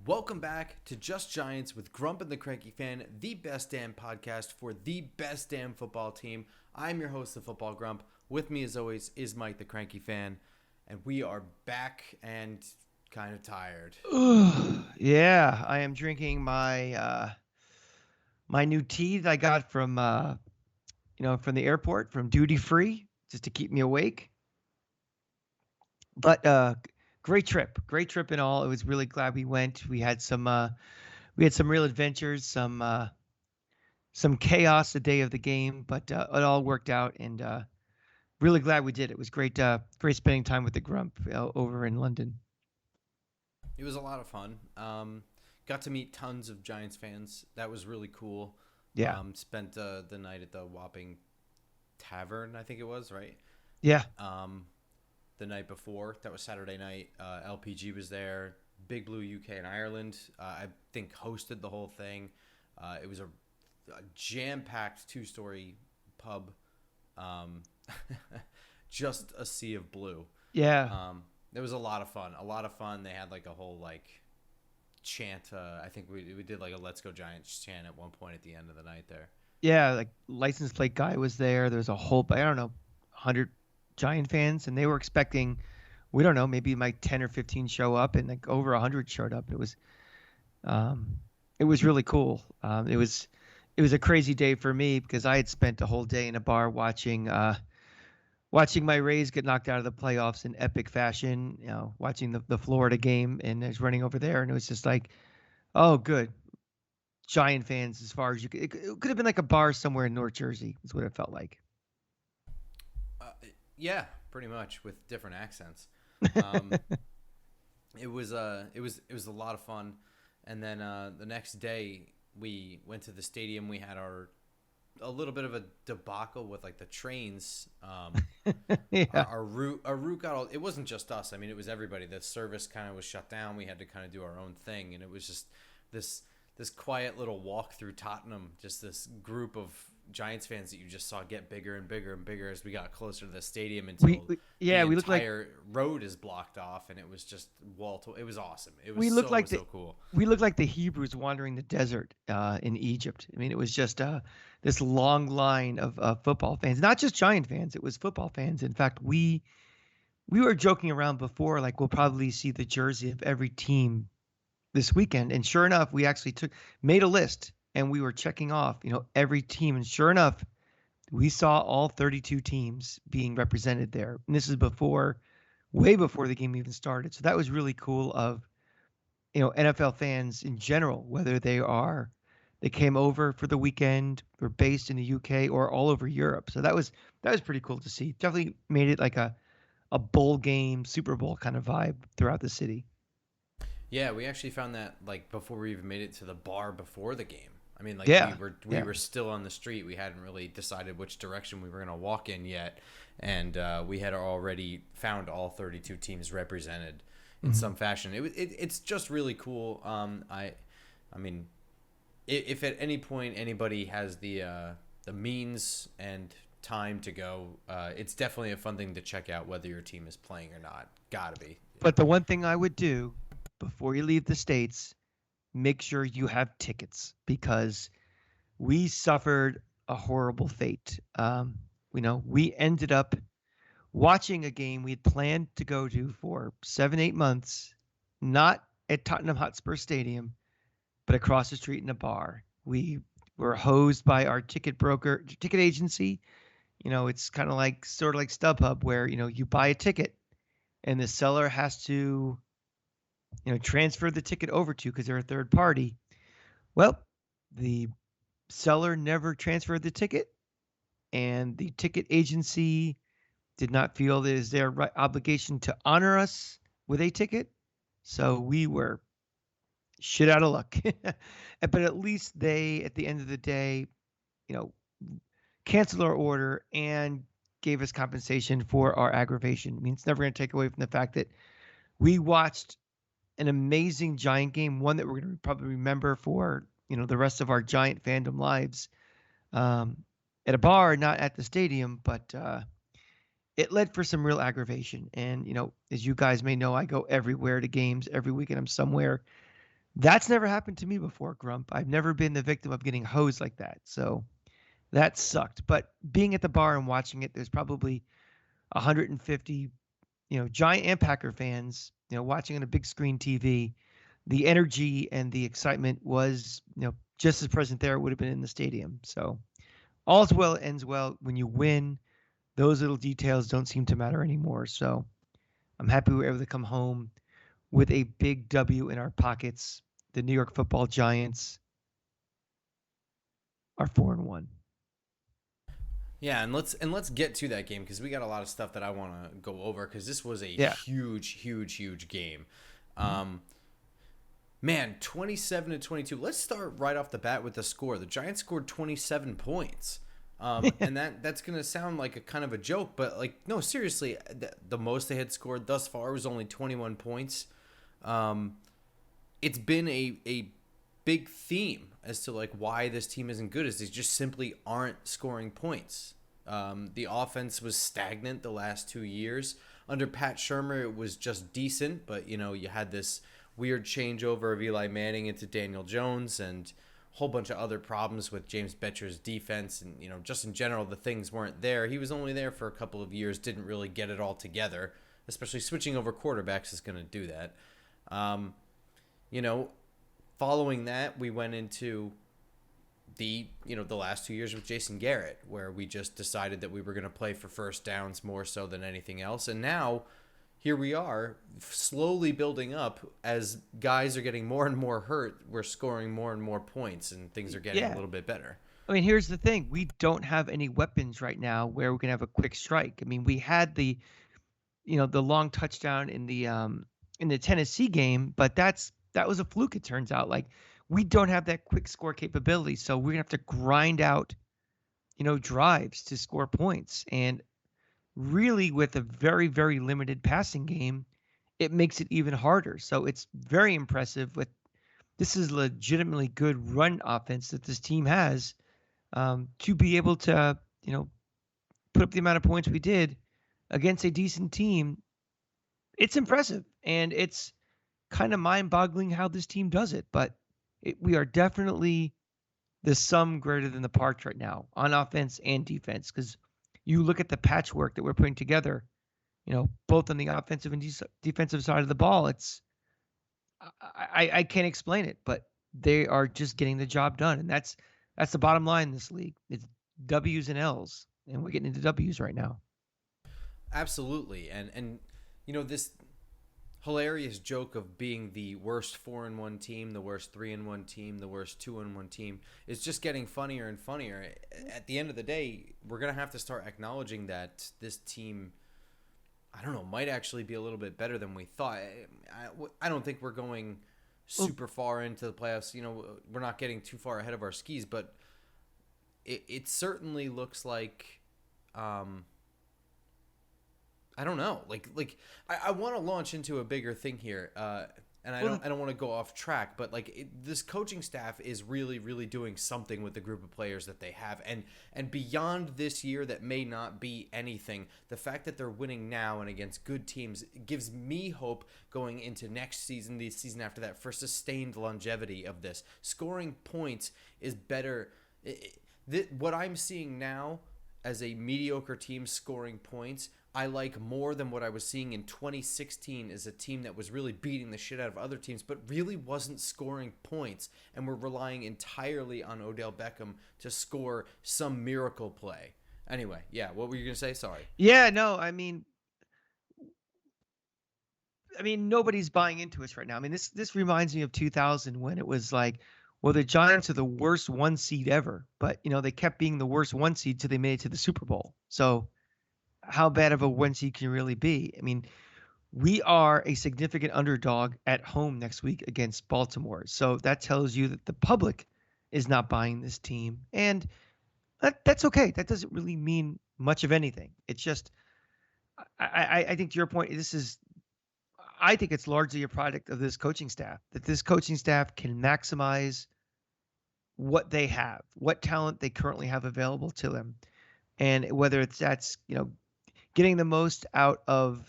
Welcome back to Just Giants with Grump and the Cranky Fan, the best damn podcast for the best damn football team. I'm your host, the Football Grump. With me, as always, is Mike, the Cranky Fan, and we are back and kind of tired. Yeah, I am drinking my new tea that I got from from the airport from duty free just to keep me awake. But great trip and all. I was really glad we went. We had some real adventures, some chaos the day of the game, but it all worked out and really glad we did. It was great spending time with the Grump over in London. It was a lot of fun. Got to meet tons of Giants fans. That was really cool. Yeah, Spent the night at the Wapping Tavern, I think it was, right? yeah, Um, the night before. That was Saturday night. LPG was there. Big Blue UK and Ireland. I think hosted the whole thing. It was a jam-packed two-story pub. Um, just a sea of blue. yeah. It was a lot of fun. A lot of fun. They had like a whole chant. I think we did like a "Let's Go Giants" chant at one point at the end of the night there. Yeah, like license plate guy was there. There was a whole, I don't know, 100 Giant fans, and they were expecting, we don't know, maybe like 10 or 15 show up, and like over 100 showed up. Um, it was really cool. It was a crazy day for me because I had spent a whole day in a bar watching my Rays get knocked out of the playoffs in epic fashion. You know, watching the Florida game, and I was running over there, and it was just like, oh, good. Giant fans as far as you could. It could have been like a bar somewhere in North Jersey. Is what it felt like. Uh, yeah, pretty much with different accents. Um, it was a lot of fun, and then the next day we went to the stadium. We had a little bit of a debacle with like the trains. Yeah, Our route got all. It wasn't just us. I mean, it was everybody. The service kind of was shut down. We had to kind of do our own thing, and it was just this quiet little walk through Tottenham. Just this group of Giants fans that you just saw get bigger and bigger and bigger as we got closer to the stadium until the yeah, we looked like entire road is blocked off, and it was just wall to. It was awesome. It was we looked so like the so cool. we looked like the Hebrews wandering the desert in Egypt. I mean, it was just this long line of football fans, not just Giant fans. It was football fans. In fact, we were joking around before, like we'll probably see the jersey of every team this weekend. And sure enough, we actually made a list and we were checking off, every team. And sure enough, we saw all 32 teams being represented there. And this is way before the game even started. So that was really cool of, NFL fans in general, whether they came over for the weekend, were based in the UK or all over Europe. So that was pretty cool to see. Definitely made it like a bowl game, Super Bowl kind of vibe throughout the city. Yeah, we actually found that like before we even made it to the bar before the game. I mean, like we Yeah. were we Yeah. were still on the street. We hadn't really decided which direction we were gonna walk in yet, and we had already found all 32 teams represented in Mhm. some fashion. It's just really cool. I mean, if at any point anybody has the means and time to go, it's definitely a fun thing to check out whether your team is playing or not. Gotta be. But the one thing I would do before you leave the States, make sure you have tickets because we suffered a horrible fate. We ended up watching a game we had planned to go to for 7, 8 months, not at Tottenham Hotspur Stadium, but across the street in a bar. We were hosed by our ticket agency. It's kind of like sort of like StubHub, where you buy a ticket and the seller has to transfer the ticket over to you because they're a third party. Well, the seller never transferred the ticket, and the ticket agency did not feel it is their obligation to honor us with a ticket. So we were shit out of luck. But at least they, at the end of the day, you know, canceled our order and gave us compensation for our aggravation. I mean, it's never going to take away from the fact that we watched an amazing Giant game, one that we're going to probably remember for the rest of our Giant fandom lives. Um, at a bar, not at the stadium, but it led for some real aggravation. And as you guys may know, I go everywhere to games every weekend. I'm somewhere. That's never happened to me before, Grump. I've never been the victim of getting hosed like that. So that sucked. But being at the bar and watching it, there's probably 150, Giant and Packer fans, watching on a big screen TV. The energy and the excitement was, just as present there it would have been in the stadium. So all's well ends well. When you win, those little details don't seem to matter anymore. So I'm happy we were able to come home with a big W in our pockets. The New York Football Giants are 4-1. Yeah, and let's get to that game because we got a lot of stuff that I want to go over because this was a Yeah. huge game. Um, Man, 27-22. Let's start right off the bat with the score. The Giants scored 27 points. And that's going to sound like a kind of a joke, but like no, seriously, the most they had scored thus far was only 21 points. It's been a big theme as to like why this team isn't good is they just simply aren't scoring points. The offense was stagnant the last 2 years. Under Pat Shermer, it was just decent, but you had this weird changeover of Eli Manning into Daniel Jones and a whole bunch of other problems with James Betcher's defense. And, just in general, the things weren't there. He was only there for a couple of years, didn't really get it all together, especially switching over quarterbacks is going to do that. Um, you know, Following that, we went into the last 2 years with Jason Garrett, where we just decided that we were going to play for first downs more so than anything else. And now here we are slowly building up as guys are getting more and more hurt. We're scoring more and more points and things are getting a Yeah. little bit better. I mean, here's the thing. We don't have any weapons right now where we can have a quick strike. I mean, we had the long touchdown in the Tennessee game, but that was a fluke, it turns out. Like, we don't have that quick score capability, so we're gonna have to grind out, drives to score points. And really, with a very, very limited passing game, it makes it even harder. So it's very impressive with this is legitimately good run offense that this team has, to be able to, put up the amount of points we did against a decent team. It's impressive, and it's kind of mind-boggling how this team does it. But we are definitely the sum greater than the parts right now on offense and defense. Because you look at the patchwork that we're putting together, both on the offensive and defensive side of the ball. I can't explain it, but they are just getting the job done, and that's the bottom line in this league. It's W's and L's, and we're getting into W's right now. Absolutely. And this hilarious joke of being the worst 4-1 team, the worst 3-1 team, the worst 2-1 team is just getting funnier and funnier. At the end of the day, we're gonna have to start acknowledging that this team, I don't know, might actually be a little bit better than we thought. I don't think we're going super far into the playoffs. We're not getting too far ahead of our skis, but it certainly looks like. I don't know. I want to launch into a bigger thing here, and I don't want to go off track, but this coaching staff is really really doing something with the group of players that they have, and beyond this year that may not be anything. The fact that they're winning now and against good teams gives me hope going into next season, the season after that, for sustained longevity of this. Scoring points is better. What I'm seeing now as a mediocre team scoring points, I like more than what I was seeing in 2016 as a team that was really beating the shit out of other teams, but really wasn't scoring points and were relying entirely on Odell Beckham to score some miracle play. Anyway, yeah, what were you going to say? Sorry. Yeah, no, I mean, nobody's buying into us right now. I mean, this reminds me of 2000 when it was like, well, the Giants are the worst one seed ever, but they kept being the worst one seed till they made it to the Super Bowl. So how bad of a one seed can you really be? I mean, we are a significant underdog at home next week against Baltimore. So that tells you that the public is not buying this team, and that's okay. That doesn't really mean much of anything. It's just, I think to your point, I think it's largely a product of this coaching staff, that this coaching staff can maximize what they have, what talent they currently have available to them. And whether that's getting the most out of,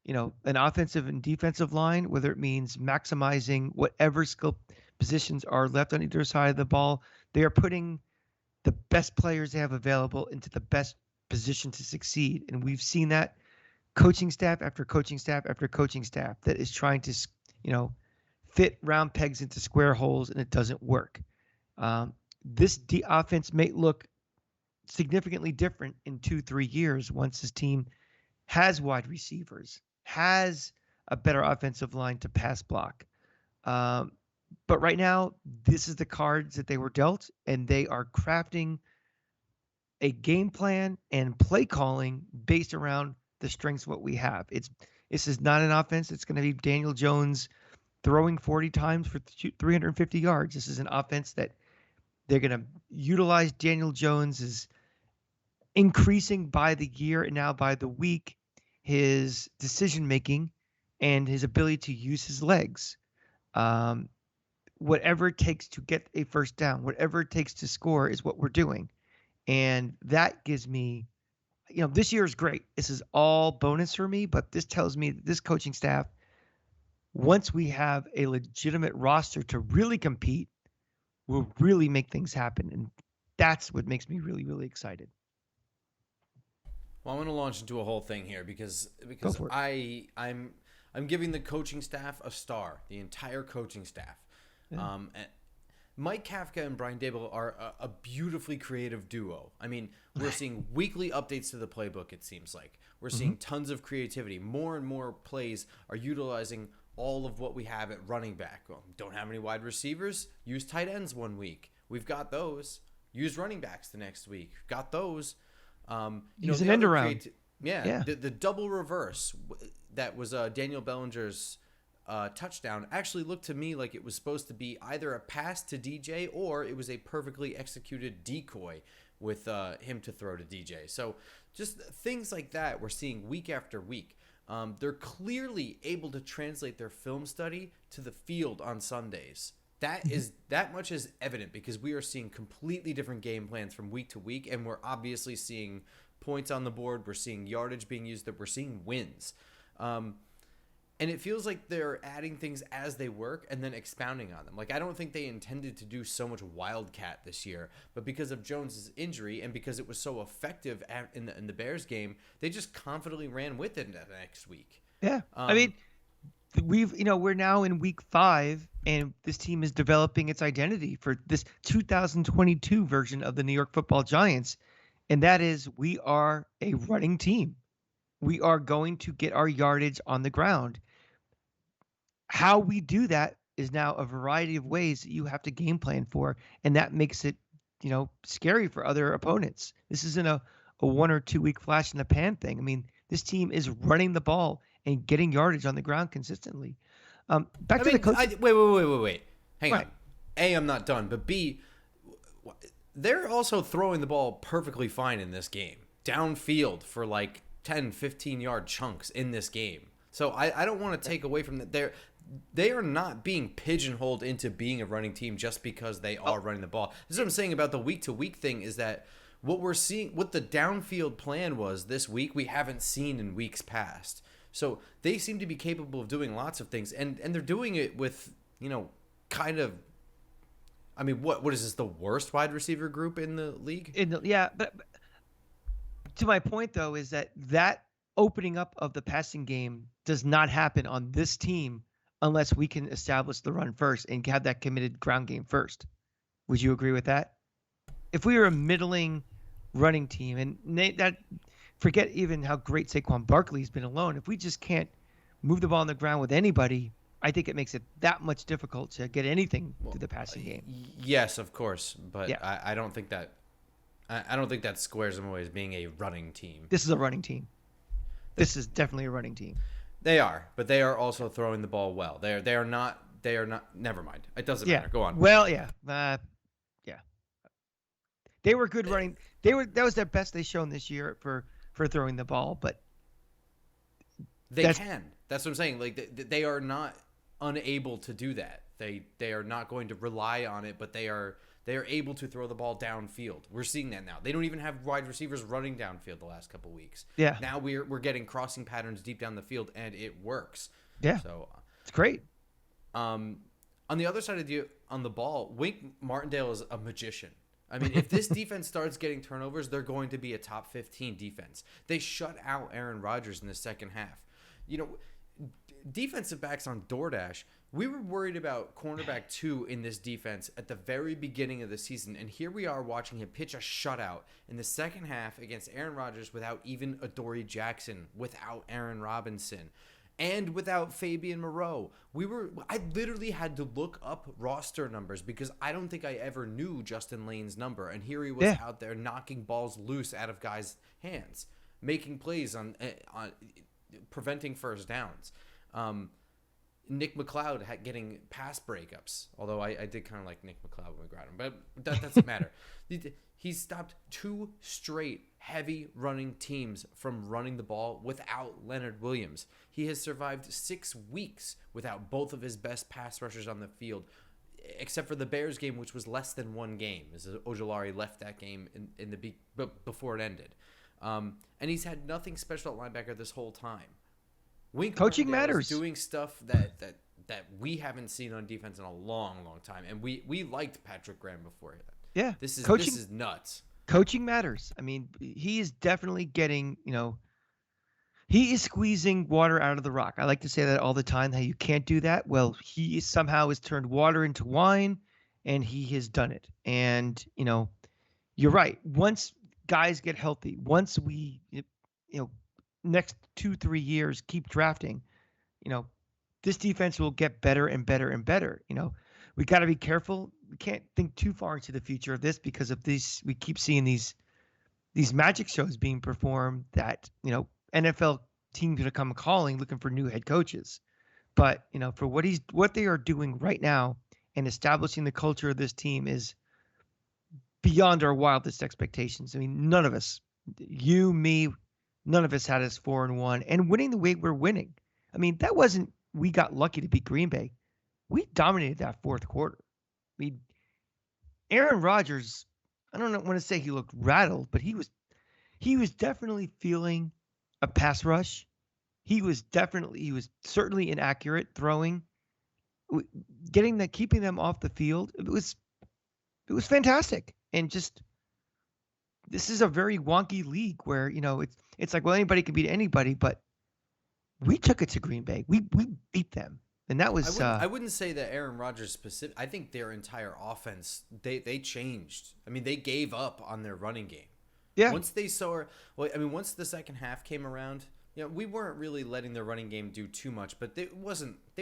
an offensive and defensive line, whether it means maximizing whatever skill positions are left on either side of the ball. They are putting the best players they have available into the best position to succeed. And we've seen that coaching staff after coaching staff after coaching staff that is trying to, fit round pegs into square holes, and it doesn't work. This offense may look significantly different in 2-3 years once this team has wide receivers, has a better offensive line to pass block. Um, but right now, this is the cards that they were dealt, and they are crafting a game plan and play calling based around the strengths of what we have. This is not an offense. It's going to be Daniel Jones throwing 40 times for 350 yards. This is an offense that they're going to utilize Daniel Jones is increasing by the year and now by the week his decision making and his ability to use his legs. Whatever it takes to get a first down, whatever it takes to score is what we're doing. And that gives me, this year is great. This is all bonus for me, but this tells me that this coaching staff, once we have a legitimate roster to really compete, will really make things happen. And that's what makes me really, really excited. Well, I'm going to launch into a whole thing here because I'm giving the coaching staff a star, the entire coaching staff. Yeah. Mike Kafka and Brian Dable are a beautifully creative duo. I mean, we're seeing weekly updates to the playbook, it seems like. We're seeing tons of creativity. More and more plays are utilizing all of what we have at running back. Well, don't have any wide receivers? Use tight ends one week. We've got those. Use running backs the next week. Got those. Use an end around. Yeah. The double reverse that was Daniel Bellinger's touchdown actually looked to me like it was supposed to be either a pass to DJ or it was a perfectly executed decoy with him to throw to DJ. So just things like that we're seeing week after week. They're clearly able to translate their film study to the field on Sundays. That much is evident because we are seeing completely different game plans from week to week, and we're obviously seeing points on the board. We're seeing yardage being used. That we're seeing wins. And it feels like they're adding things as they work and then expounding on them. Like, I don't think they intended to do so much Wildcat this year, but because of Jones's injury and because it was so effective in the Bears game, they just confidently ran with it the next week. Yeah. I mean, we're now in week 5, and this team is developing its identity for this 2022 version of the New York Football Giants. And that is, we are a running team. We are going to get our yardage on the ground. How we do that is now a variety of ways that you have to game plan for, and that makes it, scary for other opponents. This isn't a 1 or 2 week flash in the pan thing. I mean, this team is running the ball and getting yardage on the ground consistently. The coach. Wait. Hang on. A, I'm not done, but B, they're also throwing the ball perfectly fine in this game. Downfield for like 10, 15-yard chunks in this game. So I don't want to take away from that. They are not being pigeonholed into being a running team just because they are running the ball. This is what I'm saying about the week-to-week thing is that what we're seeing, what the downfield plan was this week, we haven't seen in weeks past. So they seem to be capable of doing lots of things, and they're doing it with, kind of, I mean, what is this, the worst wide receiver group in the league? But to my point, though, is that opening up of the passing game does not happen on this team unless we can establish the run first and have that committed ground game first. Would you agree with that? If we were a middling running team, and forget even how great Saquon Barkley's been alone, if we just can't move the ball on the ground with anybody, I think it makes it that much difficult to get anything to the passing game. Yes, of course, but yeah. I don't think that squares them away as being a running team. This is a running team. This is definitely a running team. They are, but they are also throwing the ball well. They are not. Never mind. It doesn't matter. Go on. Well, yeah. They were good running. That was their best they've shown this year for throwing the ball, but That's what I'm saying. Like they are not unable to do that. They are not going to rely on it, but they are They are able to throw the ball downfield. We're seeing that now. They don't even have wide receivers running downfield the last couple weeks. Yeah. Now we're getting crossing patterns deep down the field, and it works. Yeah. So It's great. on the other side of on the ball, Wink Martindale is a magician. I mean, if this defense starts getting turnovers, they're going to be a top 15 defense. They shut out Aaron Rodgers in the second half. You know, defensive backs on DoorDash, we were worried about cornerback 2 in this defense at the very beginning of the season, and here we are watching him pitch a shutout in the second half against Aaron Rodgers without even Adoree Jackson, without Aaron Robinson, and without Fabian Moreau. I literally had to look up roster numbers because I don't think I ever knew Justin Lane's number, and here he was out there knocking balls loose out of guys' hands, making plays on preventing first downs. Nick McLeod getting pass breakups, although I did kind of like Nick McLeod when we grabbed him, but that doesn't matter. He stopped 2 straight heavy running teams from running the ball without Leonard Williams. He has survived 6 weeks without both of his best pass rushers on the field, except for the Bears game, which was less than 1 game, as Ojulari left that game before it ended. And he's had nothing special at linebacker this whole time. Wink Coaching Martindale matters. is doing stuff that we haven't seen on defense in a long time, and we liked Patrick Graham before that. Yeah, this is nuts. Coaching matters. I mean, he is definitely getting, he is squeezing water out of the rock. I like to say that all the time, how you can't do that. Well, he somehow has turned water into wine, and he has done it. And, you're right. Once guys get healthy, once we, next 2-3 years keep drafting, this defense will get better and better and better. We got to be careful. We can't think too far into the future of this because of this. We keep seeing these magic shows being performed that, NFL teams going to come calling, looking for new head coaches. But, for what they are doing right now and establishing the culture of this team is beyond our wildest expectations. I mean, none of us, you, me, none of us had us 4-1 and winning the way we're winning. I mean, that wasn't, we got lucky to beat Green Bay. We dominated that fourth quarter. I mean, Aaron Rodgers, I don't want to say he looked rattled, but he was definitely feeling a pass rush. He was certainly inaccurate throwing, keeping them off the field. It was fantastic. And just, this is a very wonky league where, it's like, well, anybody can beat anybody, but we took it to Green Bay. We beat them. And that was. I wouldn't say that Aaron Rodgers specific. I think their entire offense they changed. I mean, they gave up on their running game. Yeah. Once the second half came around, we weren't really letting their running game do too much, but they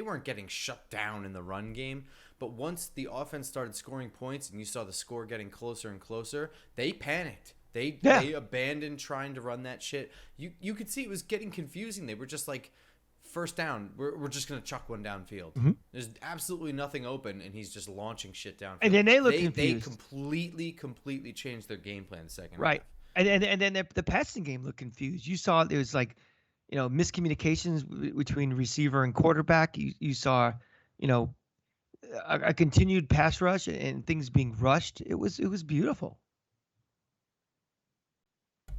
weren't getting shut down in the run game. But once the offense started scoring points and you saw the score getting closer and closer, they panicked. They abandoned trying to run that shit. You could see it was getting confusing. They were just like, first down, we're just going to chuck one downfield. Mm-hmm. There's absolutely nothing open, and he's just launching shit downfield. And then they confused. They completely changed their game plan second right. half. And then the passing game looked confused. You saw there was like, miscommunications between receiver and quarterback. You saw, a continued pass rush and things being rushed. It was beautiful.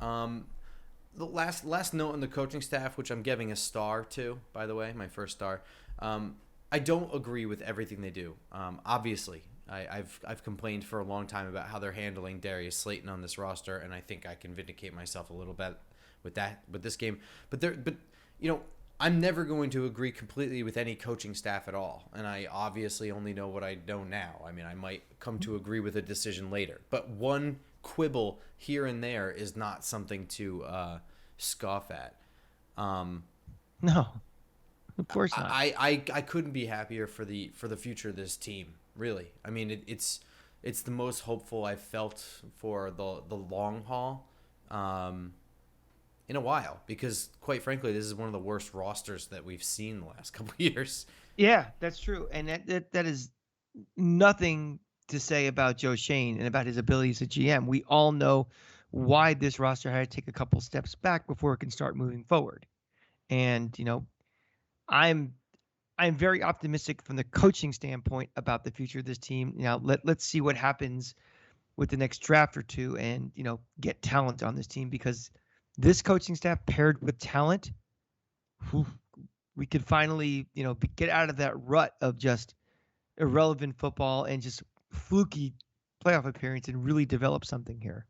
The last note on the coaching staff, which I'm giving a star to, by the way, my first star. I don't agree with everything they do. Obviously, I've complained for a long time about how they're handling Darius Slayton on this roster, and I think I can vindicate myself a little bit with this game. But I'm never going to agree completely with any coaching staff at all, and I obviously only know what I know now. I mean, I might come to agree with a decision later, but one quibble here and there is not something to scoff at. No, of course not. I couldn't be happier for the future of this team. Really, I mean, it's the most hopeful I've felt for the long haul in a while, because quite frankly, this is one of the worst rosters that we've seen the last couple of years. Yeah, that's true, and that is nothing to say about Joe Shane and about his abilities as GM. We all know why this roster had to take a couple steps back before it can start moving forward. And, I'm I'm very optimistic from the coaching standpoint about the future of this team. Now let's see what happens with the next draft or two, and get talent on this team, because this coaching staff paired with talent, whew, we could finally get out of that rut of just irrelevant football and just fluky playoff appearance and really develop something here.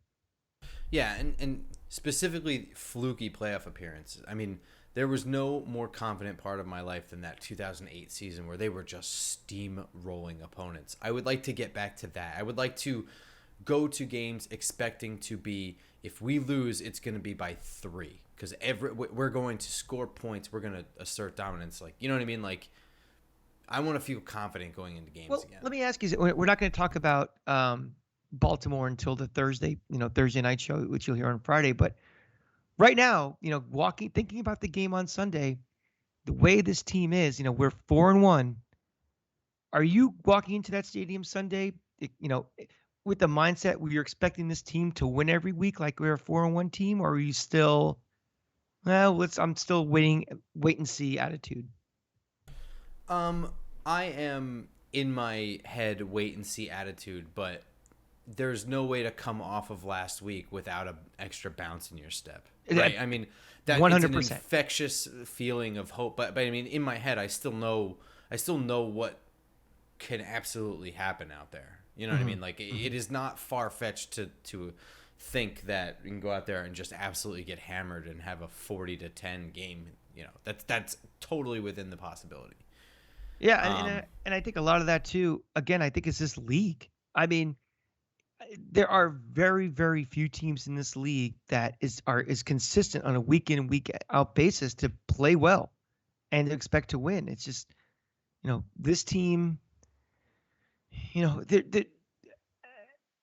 Yeah, and specifically fluky playoff appearances. I mean, there was no more confident part of my life than that 2008 season where they were just steamrolling opponents. I would like to get back to that. I would like to go to games expecting to be, if we lose, it's going to be by 3, because we're going to score points. We're going to assert dominance. Like, you know what I mean? Like, I want to feel confident going into games again. Let me ask you, we're not going to talk about Baltimore until the Thursday night show, which you'll hear on Friday. But right now, thinking about the game on Sunday, the way this team is, we're 4-1. Are you walking into that stadium Sunday, with the mindset where you're expecting this team to win every week, like we're a 4-1 team, or are you still, I'm still wait and see attitude? I am in my head wait and see attitude, but there's no way to come off of last week without an extra bounce in your step, right? I mean, that 100%. It's an infectious feeling of hope, but I mean, in my head, I still know what can absolutely happen out there. You know what I mean? Like, it is not far fetched to think that we can go out there and just absolutely get hammered and have a 40-10 game. That's totally within the possibility. Yeah, and I think a lot of that too. Again, I think it's this league. I mean, there are very, very few teams in this league that is consistent on a week in and week out basis to play well and expect to win. It's just, this team,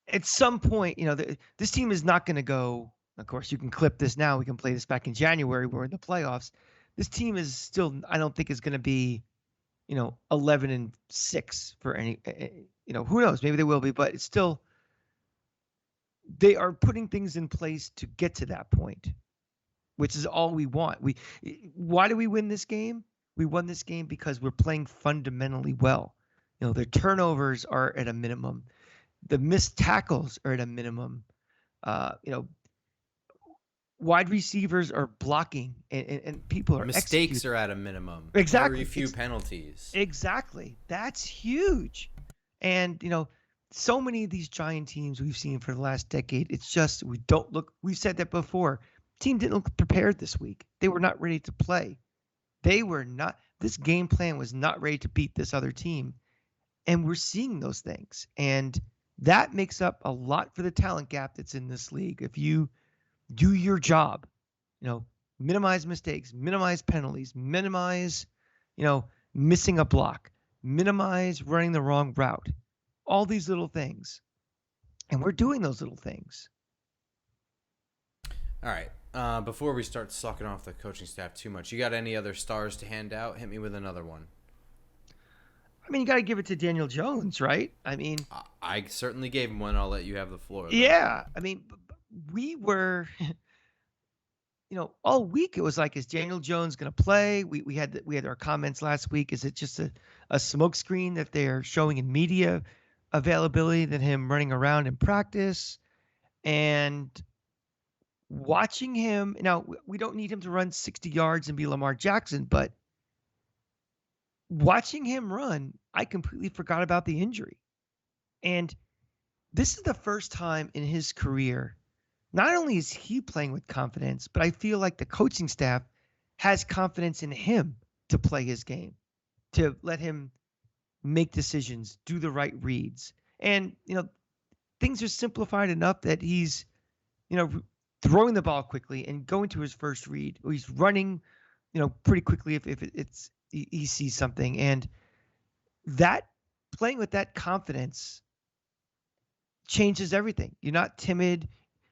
at some point, this team is not going to go. Of course, you can clip this now. We can play this back in January. We're in the playoffs. This team is still, I don't think, is going to be 11-6 for any, who knows? Maybe they will be, but it's still, they are putting things in place to get to that point, which is all we want. Why do we win this game? We won this game because we're playing fundamentally well. Their turnovers are at a minimum. The missed tackles are at a minimum. Wide receivers are blocking, and people are mistakes are at a minimum. Exactly. Very few penalties. Exactly. That's huge. And so many of these giant teams we've seen for the last decade, it's just we've said that before. Team didn't look prepared this week. They were not ready to play. This game plan was not ready to beat this other team. And we're seeing those things. And that makes up a lot for the talent gap that's in this league. If you do your job, minimize mistakes, minimize penalties, minimize, missing a block, minimize running the wrong route, all these little things. And we're doing those little things. All right. Before we start sucking off the coaching staff too much, you got any other stars to hand out? Hit me with another one. I mean, you got to give it to Daniel Jones, right? I mean, I certainly gave him one. I'll let you have the floor. Though. Yeah. I mean, we were, all week it was like, is Daniel Jones going to play? We had our comments last week. Is it just a smokescreen that they're showing in media availability than him running around in practice? And watching him, now we don't need him to run 60 yards and be Lamar Jackson, but watching him run, I completely forgot about the injury. And this is the first time in his career, not only is he playing with confidence, but I feel like the coaching staff has confidence in him to play his game, to let him make decisions, do the right reads. And, things are simplified enough that he's, throwing the ball quickly and going to his first read. Or he's running, pretty quickly if he sees something. And that, playing with that confidence changes everything. You're not timid.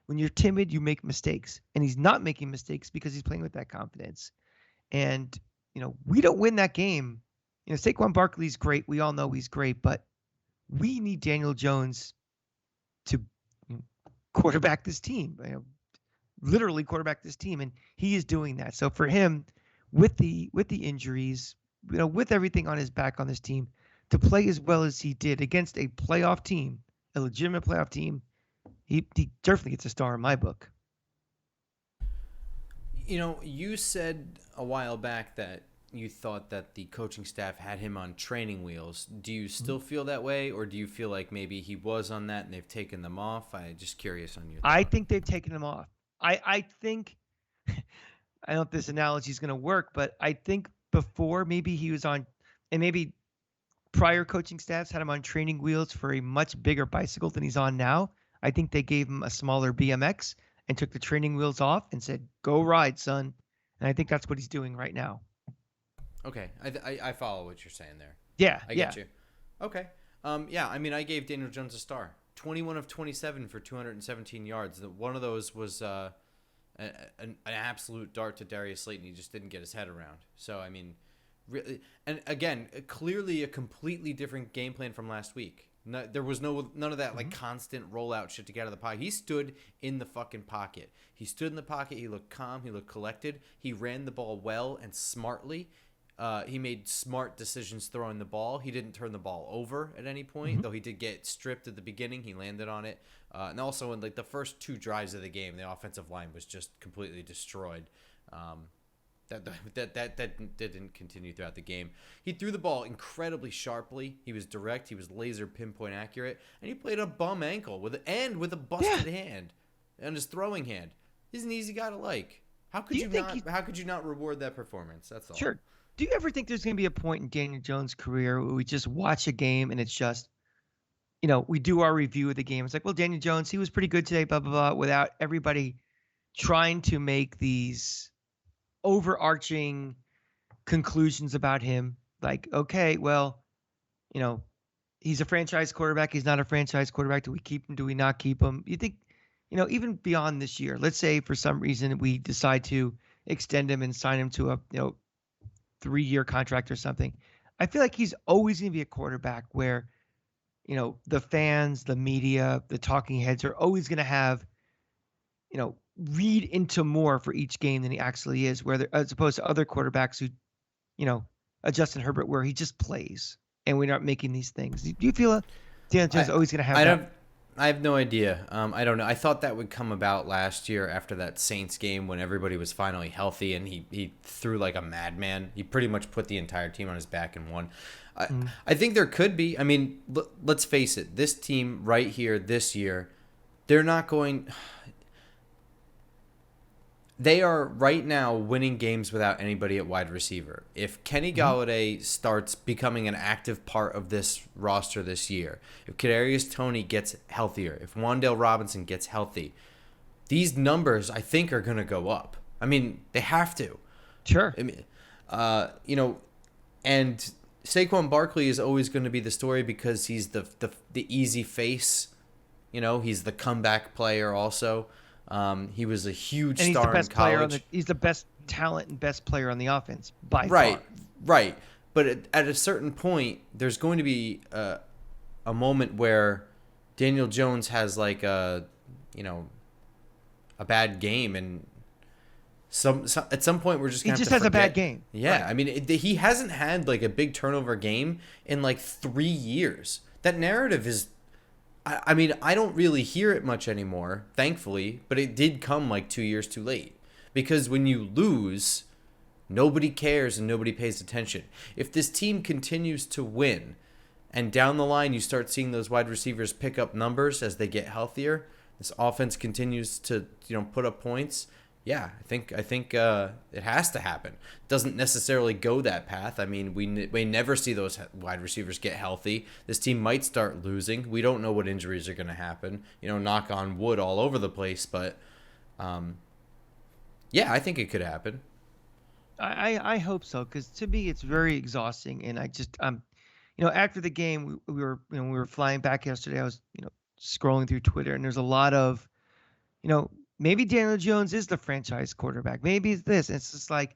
When you're timid, you make mistakes. And he's not making mistakes because he's playing with that confidence. And, we don't win that game. Saquon Barkley's great. We all know he's great. But we need Daniel Jones to quarterback this team. Literally quarterback this team. And he is doing that. So for him, with the injuries, with everything on his back on this team, to play as well as he did against a playoff team, a legitimate playoff team, he definitely gets a star in my book. You said a while back that you thought that the coaching staff had him on training wheels. Do you still feel that way, or do you feel like maybe he was on that and they've taken them off? I'm just curious on your I thought. think they've taken him off. I think I don't know if this analogy is going to work, but I think before maybe he was on, and maybe prior coaching staffs had him on training wheels for a much bigger bicycle than he's on now. I think they gave him a smaller BMX and took the training wheels off and said, "Go ride, son." And I think that's what he's doing right now. Okay, I follow what you're saying there. Yeah, I yeah. get you. Okay. Yeah, I mean, I gave Daniel Jones a star. 21 of 27 for 217 yards. One of those was an absolute dart to Darius Slayton. He just didn't get his head around. So, I mean, really, and again, clearly a completely different game plan from last week. No, there was none of that like constant rollout shit to get out of the pocket. He stood in the fucking pocket. He stood in the pocket. He looked calm. He looked collected. He ran the ball well and smartly. He made smart decisions throwing the ball. He didn't turn the ball over at any point, though he did get stripped at the beginning. He landed on it. And also in like the first two drives of the game, the offensive line was just completely destroyed. That didn't continue throughout the game. He threw the ball incredibly sharply. He was direct. He was laser pinpoint accurate, and he played a bum ankle with a busted hand on his throwing hand. He's an easy guy to like. How could you not reward that performance? That's all. Sure. Do you ever think there's going to be a point in Daniel Jones' career where we just watch a game and it's just, we do our review of the game. It's like, well, Daniel Jones, he was pretty good today, blah, blah, blah, without everybody trying to make these overarching conclusions about him. Like, okay, well, he's a franchise quarterback. He's not a franchise quarterback. Do we keep him? Do we not keep him? You think, even beyond this year, let's say for some reason we decide to extend him and sign him to a, 3-year contract or something. I feel like he's always going to be a quarterback where, the fans, the media, the talking heads are always going to have, read into more for each game than he actually is, as opposed to other quarterbacks who, a Justin Herbert, where he just plays and we're not making these things. Do you feel Daniel Jones always going to have that? I have no idea. I don't know. I thought that would come about last year after that Saints game when everybody was finally healthy and he threw like a madman. He pretty much put the entire team on his back and won. I think there could be. I mean, let's face it. This team right here this year, they're not going. They are right now winning games without anybody at wide receiver. If Kenny Golladay starts becoming an active part of this roster this year, if Kadarius Toney gets healthier, if Wan'Dale Robinson gets healthy, these numbers I think are going to go up. I mean, they have to. Sure. I mean, and Saquon Barkley is always going to be the story because he's the easy face. He's the comeback player also. He was a huge star in college. He's the best talent and best player on the offense by far. Right. But at a certain point, there's going to be a moment where Daniel Jones has like a bad game, and at some point we're just going to have to forget. He just has a bad game. Yeah, right. I mean, he hasn't had like a big turnover game in like 3 years. That narrative is. I mean, I don't really hear it much anymore, thankfully, but it did come like 2 years too late. Because when you lose, nobody cares and nobody pays attention. If this team continues to win, and down the line you start seeing those wide receivers pick up numbers as they get healthier, this offense continues to put up points. Yeah, I think it has to happen. It doesn't necessarily go that path. I mean, we never see those wide receivers get healthy. This team might start losing. We don't know what injuries are going to happen. Knock on wood all over the place. But, yeah, I think it could happen. I hope so, because to me it's very exhausting, and I just after the game we were flying back yesterday. I was scrolling through Twitter, and there's a lot of maybe Daniel Jones is the franchise quarterback. Maybe it's this. It's just like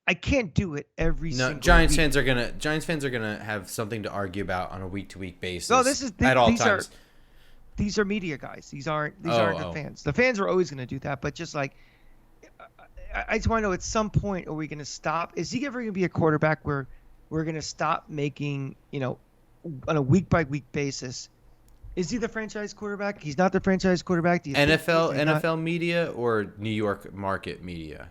I can't do it every single Giants week. Giants fans are gonna have something to argue about on a week-to-week basis. No, at all times. These are media guys. These aren't the fans. The fans are always going to do that, but just like I just want to know, at some point, are we going to stop? Is he ever going to be a quarterback where we're going to stop making, on a week by week basis? Is he the franchise quarterback? He's not the franchise quarterback. Do you think he is or he's not? NFL media or New York market media?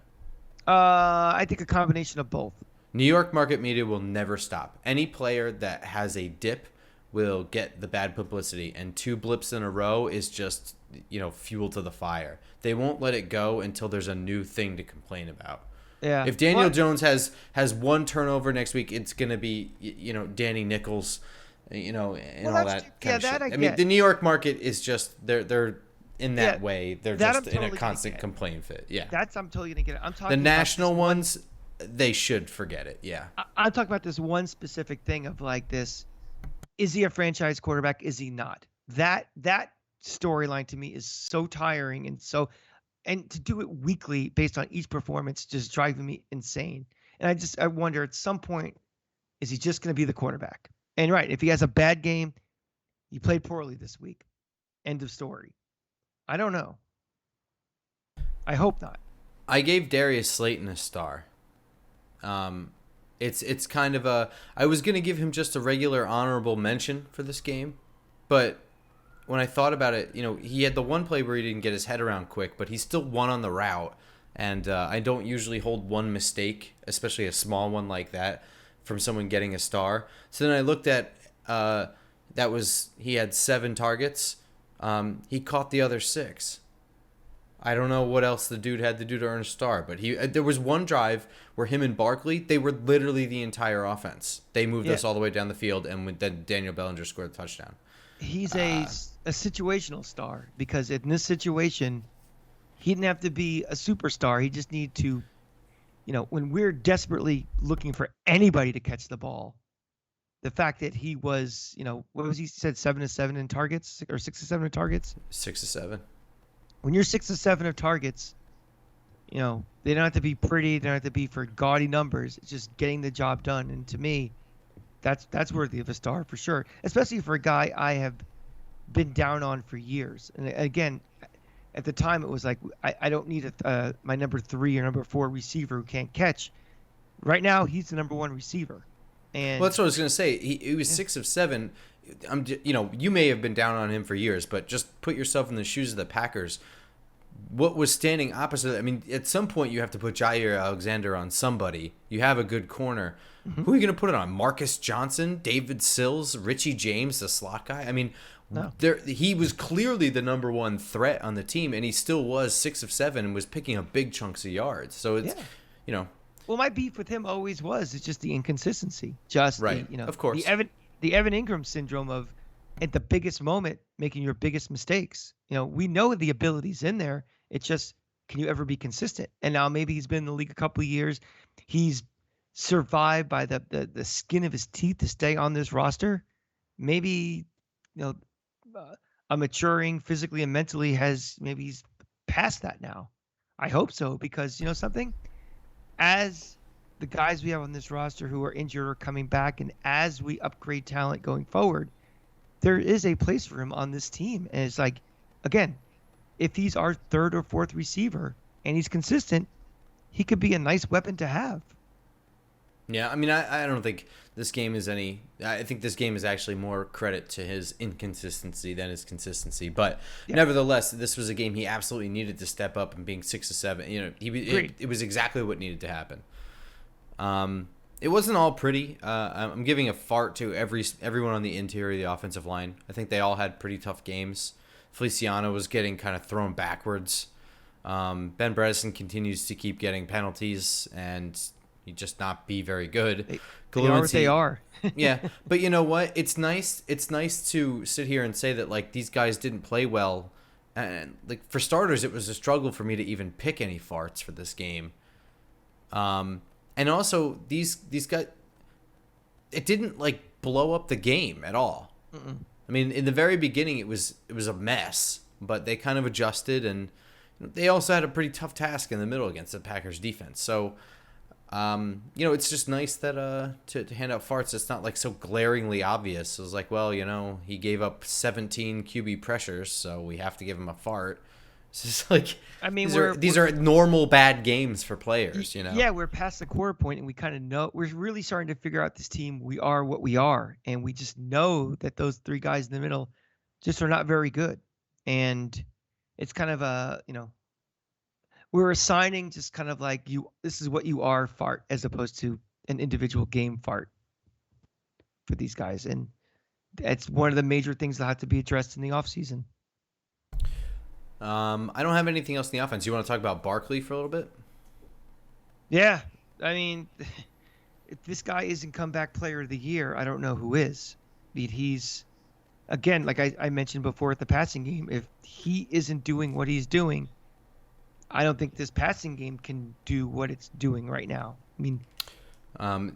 I think a combination of both. New York market media will never stop. Any player that has a dip will get the bad publicity, and 2 blips in a row is just, fuel to the fire. They won't let it go until there's a new thing to complain about. Yeah. If Daniel Jones has 1 turnover next week, it's going to be, Danny Nichols, and all that kind of shit. I mean, the New York market is just they're in that way. They're just in a constant complaint fit. Yeah. I'm totally going to get it. I'm talking the national ones, they should forget it. Yeah. I'm talking about this one specific thing of like this. Is he a franchise quarterback? Is he not? That storyline to me is so tiring, and to do it weekly based on each performance just driving me insane. And I wonder, at some point, is he just going to be the quarterback? And right, if he has a bad game, he played poorly this week. End of story. I don't know. I hope not. I gave Darius Slayton a star. It's kind of I was going to give him just a regular honorable mention for this game, but when I thought about it, he had the one play where he didn't get his head around quick, but he still won on the route, and I don't usually hold one mistake, especially a small one like that, from someone getting a star. So then I looked at he had 7 targets. He caught the other 6. I don't know what else the dude had to do to earn a star, but there was one drive where him and Barkley, they were literally the entire offense. They moved us all the way down the field, and then Daniel Bellinger scored a touchdown. He's a situational star, because in this situation, he didn't have to be a superstar. He just needed to, when we're desperately looking for anybody to catch the ball, the fact that he was, what was he said, 7 of 7 in targets, or 6 of 7 in targets? 6 of 7. When you're 6 of 7 of targets, they don't have to be pretty. They don't have to be for gaudy numbers. It's just getting the job done. And to me, that's worthy of a star for sure, especially for a guy I have been down on for years. And again, at the time, it was like, I don't need my number 3 or number 4 receiver who can't catch. Right now, he's the number 1 receiver. And that's what I was going to say. He was 6 of 7. You may have been down on him for years, but just put yourself in the shoes of the Packers. What was standing opposite? I mean, at some point you have to put Jair Alexander on somebody. You have a good corner. Mm-hmm. Who are you going to put it on? Marcus Johnson, David Sills, Richie James, the slot guy? I mean, he was clearly the number 1 threat on the team, and he still was 6 of 7 and was picking up big chunks of yards. So it's, Well, my beef with him always was, it's just the inconsistency. Just right, of course. The Evan Ingram syndrome of, at the biggest moment, making your biggest mistakes. We know the ability's in there. It's just, can you ever be consistent? And now maybe he's been in the league a couple of years. He's survived by the skin of his teeth to stay on this roster. Maybe, a maturing physically and mentally maybe he's past that now. I hope so, because something, as the guys we have on this roster who are injured or coming back, and as we upgrade talent going forward, there is a place for him on this team. And it's like, again, if he's our 3rd or 4th receiver and he's consistent, he could be a nice weapon to have. Yeah, I mean, I don't think this game is any. I think this game is actually more credit to his inconsistency than his consistency. But nevertheless, this was a game he absolutely needed to step up, and being 6 of 7, it was exactly what needed to happen. It wasn't all pretty. I'm giving a fart to everyone on the interior of the offensive line. I think they all had pretty tough games. Feliciano was getting kind of thrown backwards. Ben Bredesen continues to keep getting penalties, and he just not be very good. They are what they are. Yeah, but you know what? It's nice. It's nice to sit here and say that like these guys didn't play well, and like for starters, it was a struggle for me to even pick any farts for this game. And also these guys, it didn't like blow up the game at all. Mm-mm. I mean, in the very beginning, it was a mess, but they kind of adjusted, and they also had a pretty tough task in the middle against the Packers defense. So, it's just nice that to hand out farts. It's not like so glaringly obvious. It was like, well, he gave up 17 QB pressures, so we have to give him a fart. It's just like I mean, these are normal bad games for players, you know. yeah, we're past the core point, and we kind of know we're really starting to figure out this team. We are what we are, and we just know that those three guys in the middle just are not very good. And it's kind of a, we're assigning just kind of like you. This is what you are, fart, as opposed to an individual game fart for these guys, and it's one of the major things that have to be addressed in the offseason. I don't have anything else in the offense. You want to talk about Barkley for a little bit? Yeah, I mean, if this guy isn't comeback player of the year, I don't know who is. I mean, he's again, like I mentioned before at the passing game, if he isn't doing what he's doing, I don't think this passing game can do what it's doing right now. I mean,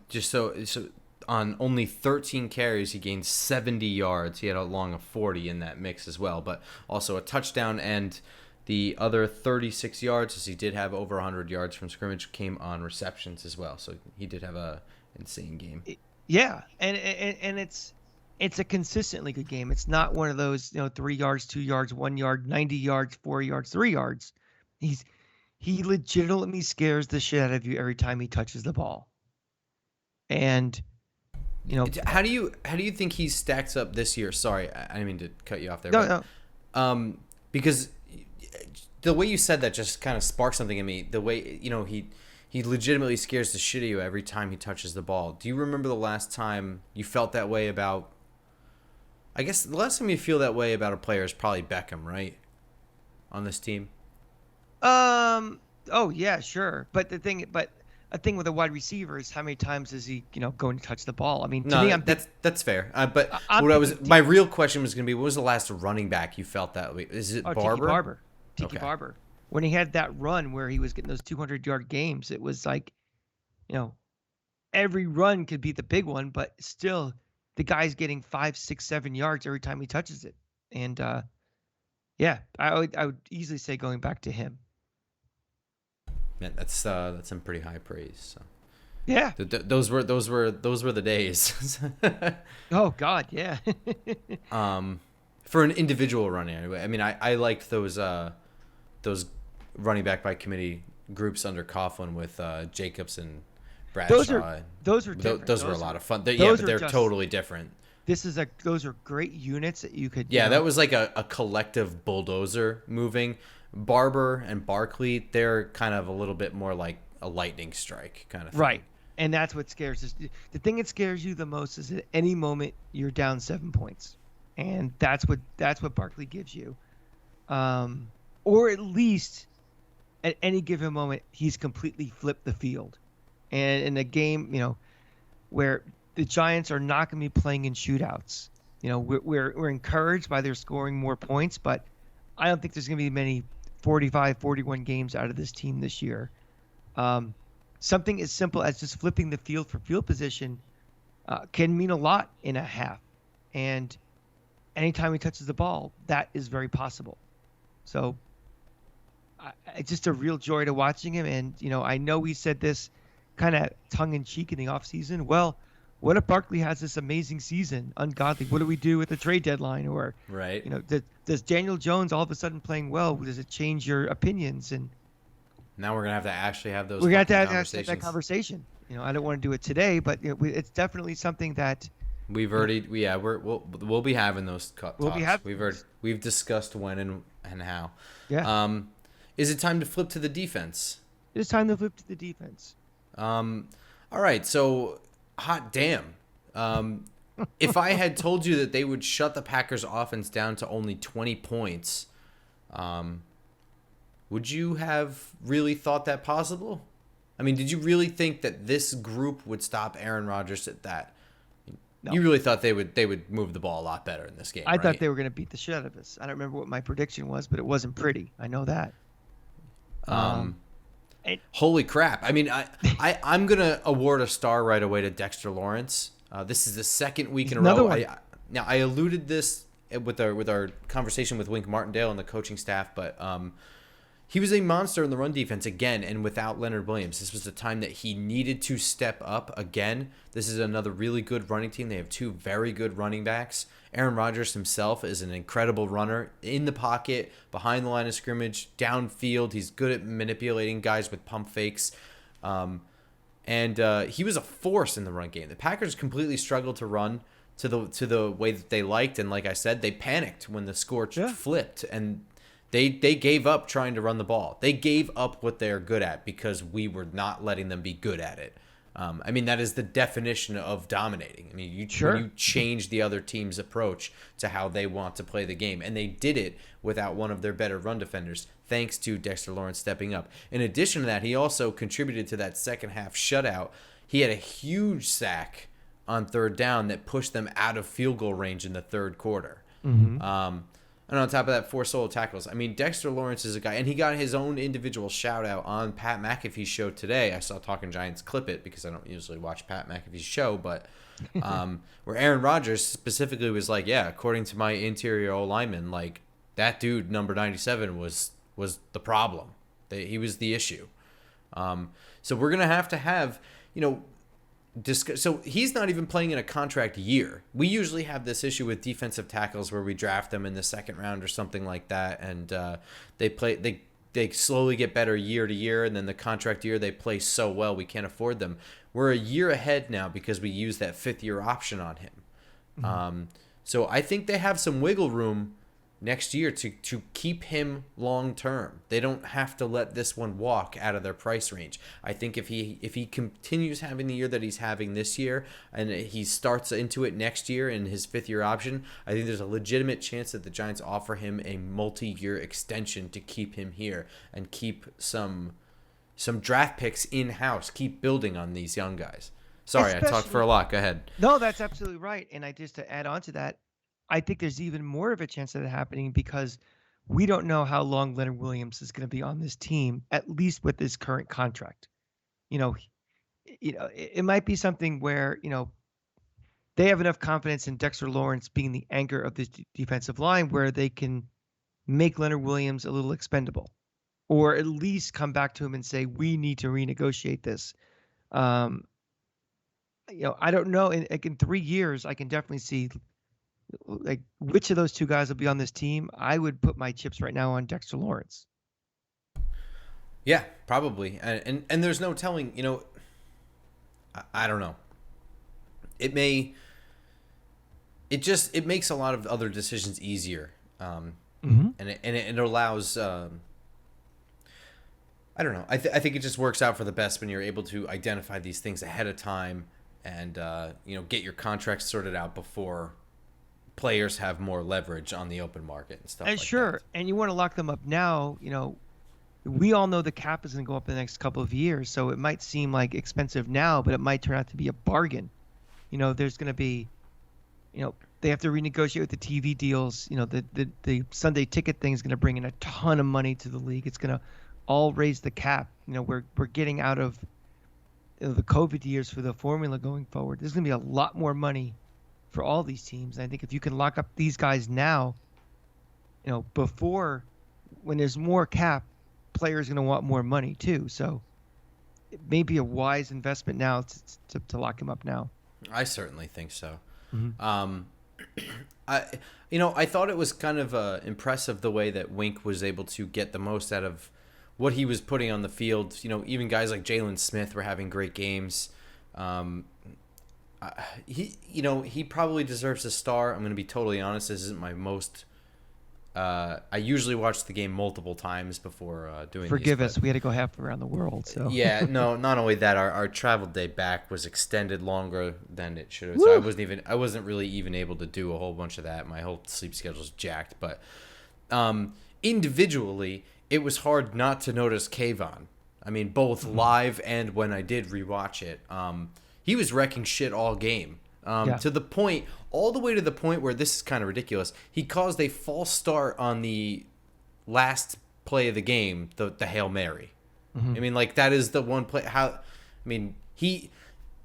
just so on only 13 carries, he gained 70 yards. He had a long of 40 in that mix as well, but also a touchdown, and the other 36 yards, as he did have over 100 yards from scrimmage, came on receptions as well. So he did have a insane game. Yeah, and it's a consistently good game. It's not one of those 3 yards, 2 yards, 1 yard, 90 yards, 4 yards, 3 yards. He legitimately scares the shit out of you every time he touches the ball. And how do you think he stacks up this year? Sorry, I didn't mean to cut you off there. No. Because the way you said that just kind of sparked something in me. The way he legitimately scares the shit out of you every time he touches the ball. Do you remember the last time you felt that way about? I guess the last time you feel that way about a player is probably Beckham, right? On this team. Oh yeah, sure. But a thing with a wide receiver is how many times is he, going to touch the ball? I mean, to me, that's fair. But my real question was going to be, what was the last running back you felt that way? Is it Barber? Tiki Barber. When he had that run where he was getting those 200-yard games, it was like, every run could be the big one, but still, the guy's getting 5, 6, 7 yards every time he touches it. And yeah, I would easily say going back to him. Yeah, that's some pretty high praise. So. Yeah, those were the days. Oh God, yeah. For an individual running, anyway. I mean, I liked those running back by committee groups under Coughlin with Jacobs and Bradshaw. Those are different. Those were a lot of fun. They're totally different. Those are great units that you could. Yeah, that was like a collective bulldozer moving. Barber and Barkley, they're kind of a little bit more like a lightning strike kind of thing. Right. And that's what scares us. The thing that scares you the most is at any moment you're down 7 points. And that's what Barkley gives you. Or at least at any given moment he's completely flipped the field. And in a game, where the Giants are not going to be playing in shootouts. We're encouraged by their scoring more points, but I don't think there's going to be many 45, 41 games out of this team this year. Something as simple as just flipping the field for field position can mean a lot in a half. And anytime he touches the ball, that is very possible. So it's just a real joy to watching him. And, I know we said this kind of tongue-in-cheek in the offseason. Well, what if Barkley has this amazing season, ungodly? What do we do at the trade deadline? Or, right. Does Daniel Jones all of a sudden playing well, does it change your opinions? And now we're going to have to actually have those conversations. That conversation. I don't want to do it today, but it's definitely something that we've already, we'll be having those talks. We've discussed when and how. Yeah. Is it time to flip to the defense? It's time to flip to the defense. All right. So, hot damn. If I had told you that they would shut the Packers offense down to only 20 points, would you have really thought that possible? I mean, did you really think that this group would stop Aaron Rodgers at that? No. You really thought they would move the ball a lot better in this game, I thought they were going to beat the shit out of us. I don't remember what my prediction was, but it wasn't pretty. I know that. Holy crap. I mean, I'm going to award a star right away to Dexter Lawrence. This is the second week in a row. I alluded this with our conversation with Wink Martindale and the coaching staff, but he was a monster in the run defense again, and without Leonard Williams. This was the time that he needed to step up again. This is another really good running team. They have two very good running backs, Aaron Rodgers himself is an incredible runner in the pocket, behind the line of scrimmage, downfield. He's good at manipulating guys with pump fakes. And he was a force in the run game. The Packers completely struggled to run to the way that they liked, and like I said, they panicked when the score flipped, and they gave up trying to run the ball. They gave up what they're good at because we were not letting them be good at it. I mean, that is the definition of dominating. I mean, when you change the other team's approach to how they want to play the game, and they did it without one of their better run defenders, thanks to Dexter Lawrence stepping up. In addition to that, he also contributed to that second half shutout. He had a huge sack on third down that pushed them out of field goal range in the third quarter. And on top of that, 4 solo tackles. I mean, Dexter Lawrence is a guy, and he got his own individual shout-out on Pat McAfee's show today. I saw Talking Giants clip it because I don't usually watch Pat McAfee's show, but where Aaron Rodgers specifically was like, yeah, according to my interior O-lineman, like, that dude, number 97, was the problem. He was the issue. So we're going to have, so he's not even playing in a contract year. We usually have this issue with defensive tackles where we draft them in the second round or something like that, and they slowly get better year to year, and then the contract year they play so well we can't afford them. We're a year ahead now because we use that 5th-year option on him. So I think they have some wiggle room next year to keep him long term. They don't have to let this one walk out of their price range. I think if he continues having the year that he's having this year and he starts into it next year in his 5th-year option, I think there's a legitimate chance that the Giants offer him a multi-year extension to keep him here and keep some draft picks in-house, keep building on these young guys. Sorry, I talked for a lot. Go ahead. No, that's absolutely right. And just to add on to that, I think there's even more of a chance of that happening because we don't know how long Leonard Williams is going to be on this team, at least with his current contract. It might be something where, they have enough confidence in Dexter Lawrence being the anchor of this defensive line where they can make Leonard Williams a little expendable, or at least come back to him and say, we need to renegotiate this. I don't know. In 3 years, I can definitely see like which of those two guys will be on this team. I would put my chips right now on Dexter Lawrence. Yeah, probably. And there's no telling, I don't know. It makes a lot of other decisions easier. And it allows, I don't know. I think it just works out for the best when you're able to identify these things ahead of time and, get your contracts sorted out before players have more leverage on the open market and stuff like that. And you want to lock them up now. We all know the cap is going to go up in the next couple of years, so it might seem like expensive now, but it might turn out to be a bargain. There's going to be, they have to renegotiate with the TV deals. The Sunday ticket thing is going to bring in a ton of money to the league. It's going to all raise the cap. We're getting out of the COVID years for the formula going forward. There's going to be a lot more money for all these teams. And I think if you can lock up these guys now, before, when there's more cap, players are going to want more money too. So it may be a wise investment now to lock him up now. I certainly think so. I thought it was kind of impressive the way that Wink was able to get the most out of what he was putting on the field. Even guys like Jalen Smith were having great games. He probably deserves a star. I'm going to be totally honest. This isn't my most. I usually watch the game multiple times before doing. Forgive us. We had to go half around the world. So yeah, no. Not only that, our travel day back was extended longer than it should have. So I wasn't really even able to do a whole bunch of that. My whole sleep schedule's jacked. But individually, it was hard not to notice Kayvon. I mean, both live and when I did rewatch it. He was wrecking shit all game. To the point, all the way to the point where this is kind of ridiculous. He caused a false start on the last play of the game, the Hail Mary. I mean, like, that is the one play. We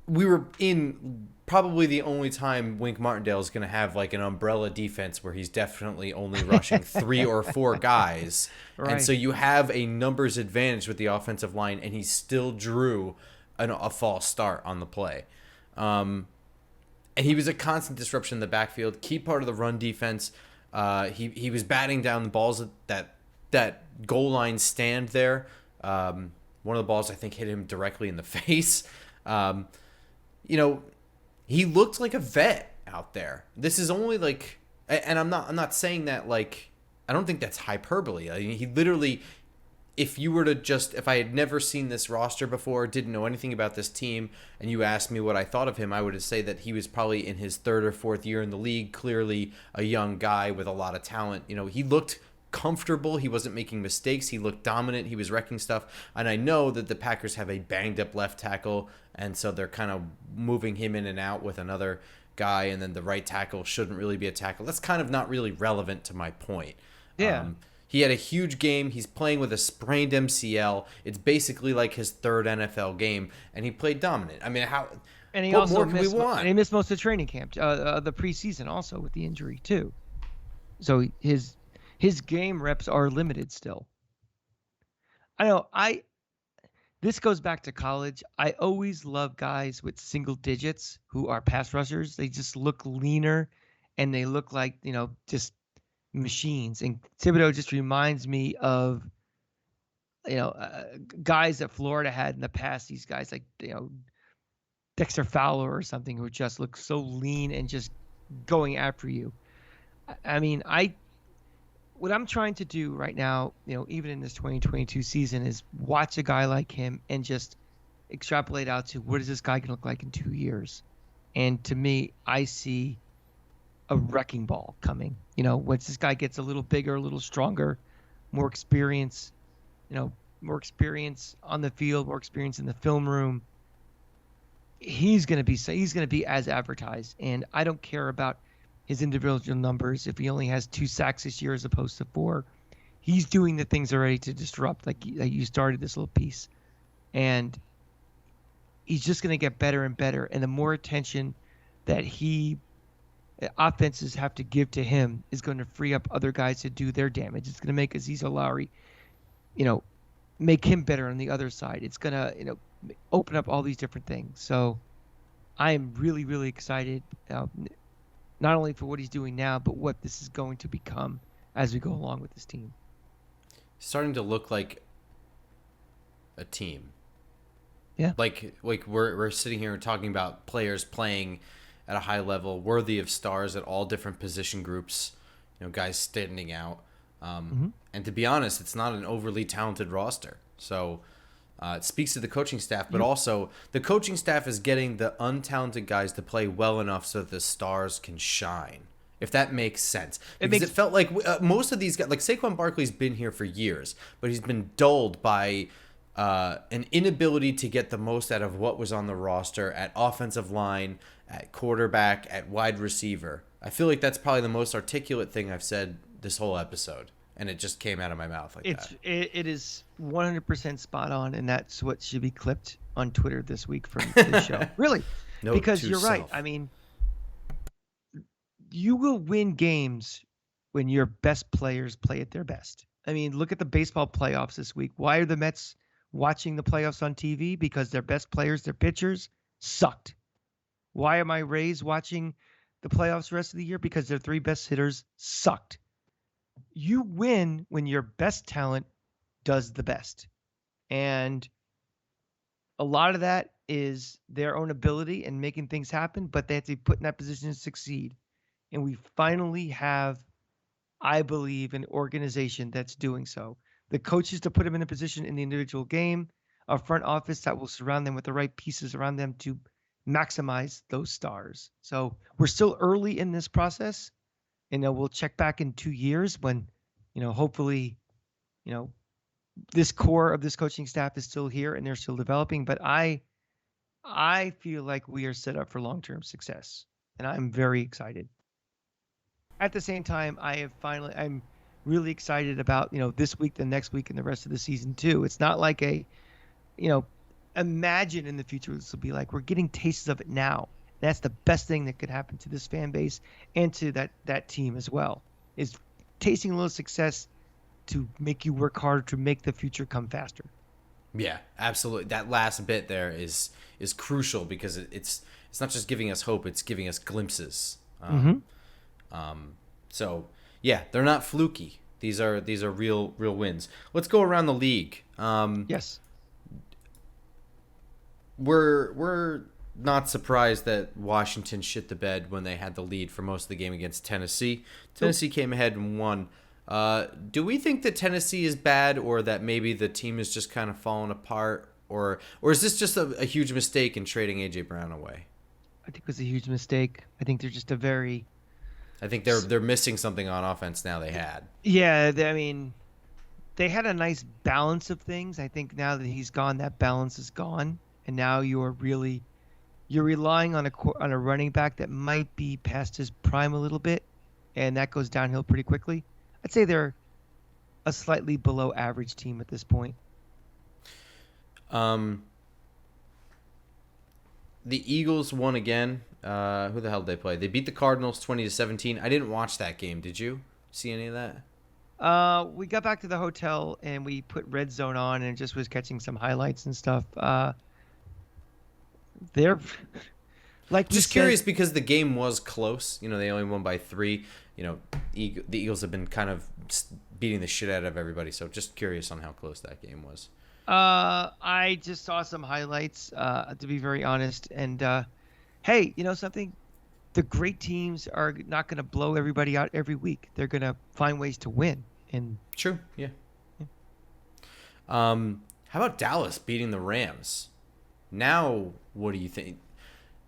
were in probably the only time Wink Martindale is going to have like an umbrella defense where he's definitely only rushing 3 or 4 guys. Right. And so you have a numbers advantage with the offensive line, and he still drew a false start on the play. And he was a constant disruption in the backfield, key part of the run defense. He was batting down the balls at that goal line stand there. One of the balls I think hit him directly in the face. You know, he looked like a vet out there. This is only like, and I'm not saying that like, I don't think that's hyperbole. I mean, he literally, if I had never seen this roster before, didn't know anything about this team, and you asked me what I thought of him, I would say that he was probably in his third or fourth year in the league, clearly a young guy with a lot of talent. You know, he looked comfortable. He wasn't making mistakes. He looked dominant. He was wrecking stuff. And I know that the Packers have a banged up left tackle, and so they're kind of moving him in and out with another guy, and then the right tackle shouldn't really be a tackle. That's kind of not really relevant to my point. Yeah. He had a huge game. He's playing with a sprained MCL. It's basically like his third NFL game, and he played dominant. I mean, And he what also more can we missed, want? and he missed most of training camp, the preseason also with the injury too. So his game reps are limited still. I know. This goes back to college. I always love guys with single digits who are pass rushers. They just look leaner, and they look like just machines. And Thibodeau just reminds me of guys that Florida had in the past. These guys like Dexter Fowler or something who just look so lean and just going after you. I mean, what I'm trying to do right now, even in this 2022 season, is watch a guy like him and just extrapolate out to what is this guy going to look like in 2 years. And to me, I see a wrecking ball coming. Once this guy gets a little bigger, a little stronger, more experience, more experience on the field, more experience in the film room, he's going to be as advertised. And I don't care about his individual numbers. If he only has 2 sacks this year as opposed to 4, he's doing the things already to disrupt, like you started this little piece. And he's just going to get better and better. And the more attention that offenses have to give to him is going to free up other guys to do their damage. It's going to make Azeez Lowry, make him better on the other side. It's going to, open up all these different things. So I am really, really excited, not only for what he's doing now, but what this is going to become as we go along with this team. Starting to look like a team. Yeah. Like we're sitting here talking about players playing at a high level, worthy of stars at all different position groups, guys standing out. And to be honest, it's not an overly talented roster. So it speaks to the coaching staff, but also the coaching staff is getting the untalented guys to play well enough so that the stars can shine, if that makes sense. Because it felt like most of these guys, like Saquon Barkley's been here for years, but he's been dulled by an inability to get the most out of what was on the roster at offensive line, at quarterback, at wide receiver. I feel like that's probably the most articulate thing I've said this whole episode. And it just came out of my mouth like that. It is 100% spot on, and that's what should be clipped on Twitter this week from this show. Really. Because you're right. I mean, you will win games when your best players play at their best. I mean, look at the baseball playoffs this week. Why are the Mets watching the playoffs on TV? Because their best players, their pitchers, sucked. Why are my Rays watching the playoffs the rest of the year? Because their 3 best hitters sucked. You win when your best talent does the best. And a lot of that is their own ability and making things happen, but they have to be put in that position to succeed. And we finally have, I believe, an organization that's doing so. The coaches to put them in a position in the individual game, a front office that will surround them with the right pieces around them to maximize those stars. So we're still early in this process. And we'll check back in 2 years when, hopefully, this core of this coaching staff is still here and they're still developing. But I feel like we are set up for long-term success, and I'm very excited. At the same time, I'm really excited about, this week, the next week, and the rest of the season too. It's not like imagine in the future this will be like. We're getting tastes of it now. That's the best thing that could happen to this fan base and to that team as well, is tasting a little success to make you work harder to make the future come faster. Yeah, absolutely. That last bit there is crucial because it's not just giving us hope; it's giving us glimpses. Mm-hmm. So yeah, they're not fluky. These are real wins. Let's go around the league. Yes. We're not surprised that Washington shit the bed when they had the lead for most of the game against Tennessee. Tennessee came ahead and won. Do we think that Tennessee is bad, or that maybe the team is just kind of falling apart, or is this just a huge mistake in trading AJ Brown away? I think it was a huge mistake. I think they're just a very I think they're missing something on offense now. They had. yeah. I mean, they had a nice balance of things. I think now that he's gone, that balance is gone, and now you're relying on a running back that might be past his prime a little bit, and that goes downhill pretty quickly. I'd say they're a slightly below average team at this point. The Eagles won again. Who the hell did they play? They beat the Cardinals 20-17. I didn't watch that game. Did you see any of that? We got back to the hotel and we put Red Zone on and just was catching some highlights and stuff. They're like just curious because the game was close. They only won by 3. The Eagles have been kind of beating the shit out of everybody. So just curious on how close that game was. I just saw some highlights, to be very honest. And hey, you know something? The great teams are not going to blow everybody out every week. They're going to find ways to win. And true, yeah. How about Dallas beating the Rams? Now, what do you think?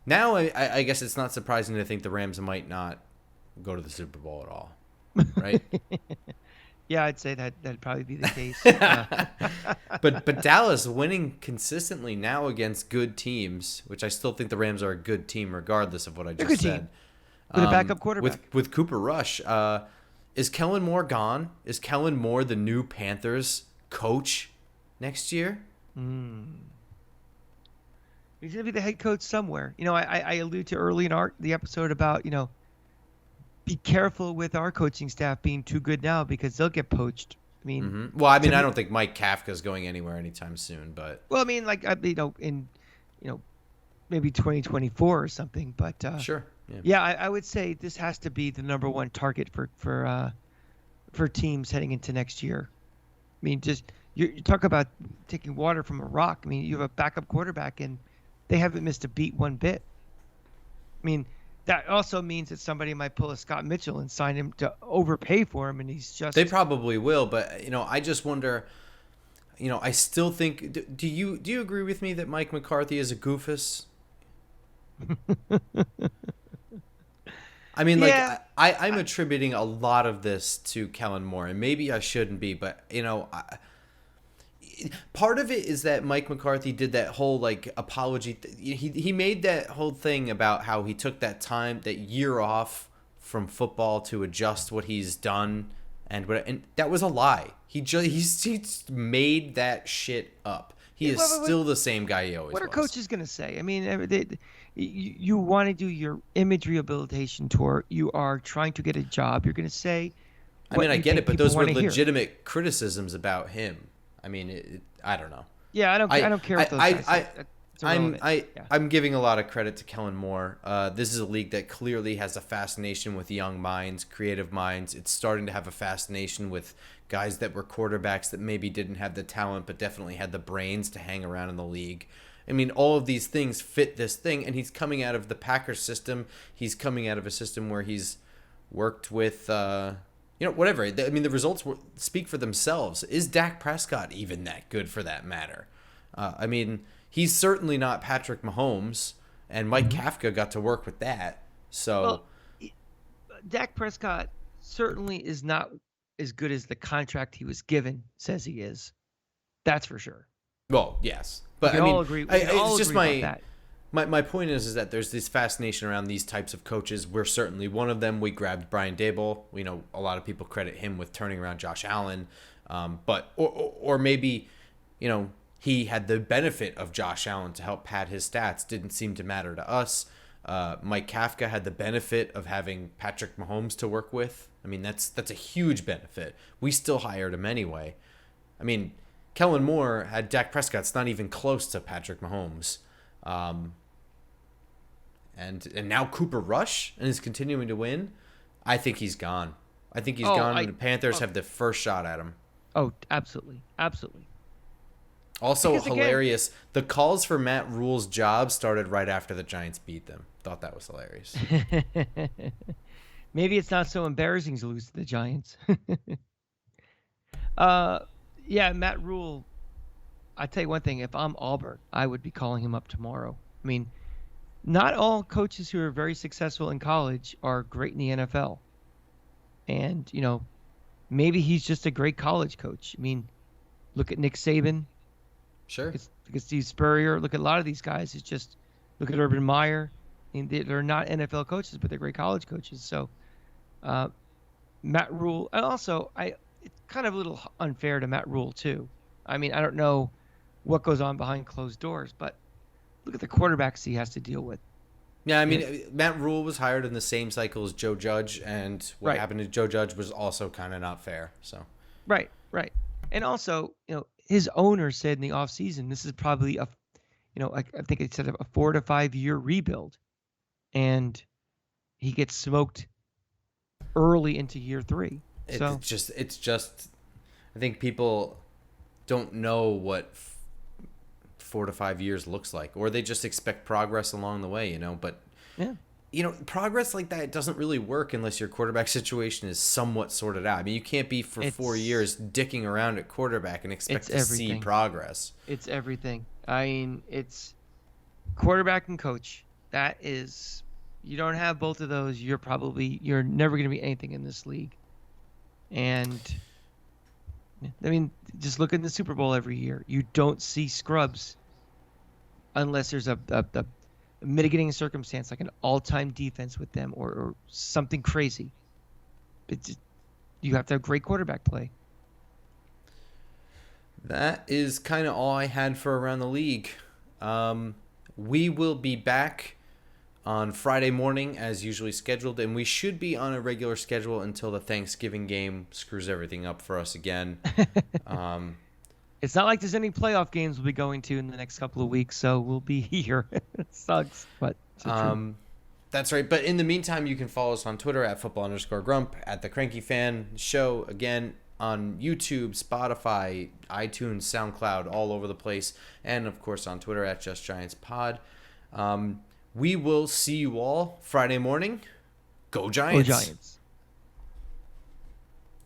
Now, I guess it's not surprising to think the Rams might not go to the Super Bowl at all, right? Yeah, I'd say that'd probably be the case. But Dallas winning consistently now against good teams, which I still think the Rams are a good team regardless of what I just said. Team. With a backup quarterback. With Cooper Rush. Is Kellen Moore gone? Is Kellen Moore the new Panthers coach next year? He's going to be the head coach somewhere. I alluded to early in the episode about, be careful with our coaching staff being too good now because they'll get poached. I mean, well, I don't think Mike Kafka's going anywhere anytime soon, but well, I mean, like in maybe 2024 or something, but sure, yeah, I would say this has to be the number one target for teams heading into next year. I mean, just you talk about taking water from a rock. I mean, you have a backup quarterback and they haven't missed a beat one bit. I mean. That also means that somebody might pull a Scott Mitchell and sign him to overpay for him, and he's just... They probably will, but, I just wonder, I still think... Do you agree with me that Mike McCarthy is a goofus? I mean, yeah. I'm attributing a lot of this to Kellen Moore, and maybe I shouldn't be, but, part of it is that Mike McCarthy did that whole apology. He made that whole thing about how he took that year off from football to adjust what he's done, and that was a lie. He made that shit up. He is still the same guy he always was. What are coaches gonna say? I mean, you want to do your image rehabilitation tour. You are trying to get a job. You're gonna say. I get it, but those were legitimate criticisms about him. I mean, I don't know. Yeah, I don't care what those guys say. I'm giving a lot of credit to Kellen Moore. This is a league that clearly has a fascination with young minds, creative minds. It's starting to have a fascination with guys that were quarterbacks that maybe didn't have the talent but definitely had the brains to hang around in the league. I mean, all of these things fit this thing, and he's coming out of the Packers system. He's coming out of a system where he's worked with... whatever. I mean, the results speak for themselves. Is Dak Prescott even that good for that matter? I mean, he's certainly not Patrick Mahomes, and Mike Kafka got to work with that. So, Dak Prescott certainly is not as good as the contract he was given says he is. That's for sure. Well, yes. But we all agree. It's just about that. My point is that there's this fascination around these types of coaches. We're certainly one of them. We grabbed Brian Daboll. We know a lot of people credit him with turning around Josh Allen. But maybe, he had the benefit of Josh Allen to help pad his stats. Didn't seem to matter to us. Mike Kafka had the benefit of having Patrick Mahomes to work with. I mean, that's a huge benefit. We still hired him anyway. I mean, Kellen Moore had Dak Prescott. It's not even close to Patrick Mahomes. And now Cooper Rush and is continuing to win. I think he's gone. I think he's Oh, gone, and the Panthers oh, have the first shot at him. absolutely, absolutely. Also Because again, hilarious. The calls for Matt Rule's job started right after the Giants beat them. Thought that was hilarious. maybe it's not so embarrassing to lose to the Giants. uh, yeah, Matt Rule. I tell you one thing: if I'm Auburn, I would be calling him up tomorrow. I mean, not all coaches who are very successful in college are great in the NFL, and maybe he's just a great college coach. I mean, look at Nick Saban. Sure. Look at Steve Spurrier. Look at a lot of these guys. It's just look at Urban Meyer. I mean, they're not NFL coaches, but they're great college coaches. So uh, Matt Rule, and also it's kind of a little unfair to Matt Rule too. I mean, I don't know what goes on behind closed doors, but look at the quarterbacks he has to deal with. Yeah, I mean, Matt Rule was hired in the same cycle as Joe Judge, and what Right, happened to Joe Judge was also kind of not fair. So, right. And also, his owner said in the offseason, this is probably I think it said a 4 to 5 year rebuild, and he gets smoked early into year 3. So it's just, I think people don't know what 4 to 5 years looks like, or they just expect progress along the way, But yeah, progress like that doesn't really work unless your quarterback situation is somewhat sorted out. I mean, you can't be for 4 years dicking around at quarterback and expect to see progress. It's everything. I mean, it's quarterback and coach. That is, you don't have both of those, you're never going to be anything in this league. And I mean, just look at the Super Bowl every year. You don't see scrubs unless there's a mitigating circumstance, like an all-time defense with them, or something crazy. You have to have great quarterback play. That is kind of all I had for Around the League. We will be back on Friday morning as usually scheduled, and we should be on a regular schedule until the Thanksgiving game screws everything up for us again. It's not like there's any playoff games we'll be going to in the next couple of weeks, so we'll be here. It sucks, but it's true. That's right. But in the meantime, you can follow us on Twitter at @football_grump, at the Cranky Fan Show, again on YouTube, Spotify, iTunes, SoundCloud, all over the place, and of course on Twitter at JustGiantsPod. We will see you all Friday morning. Go Giants! Go Giants!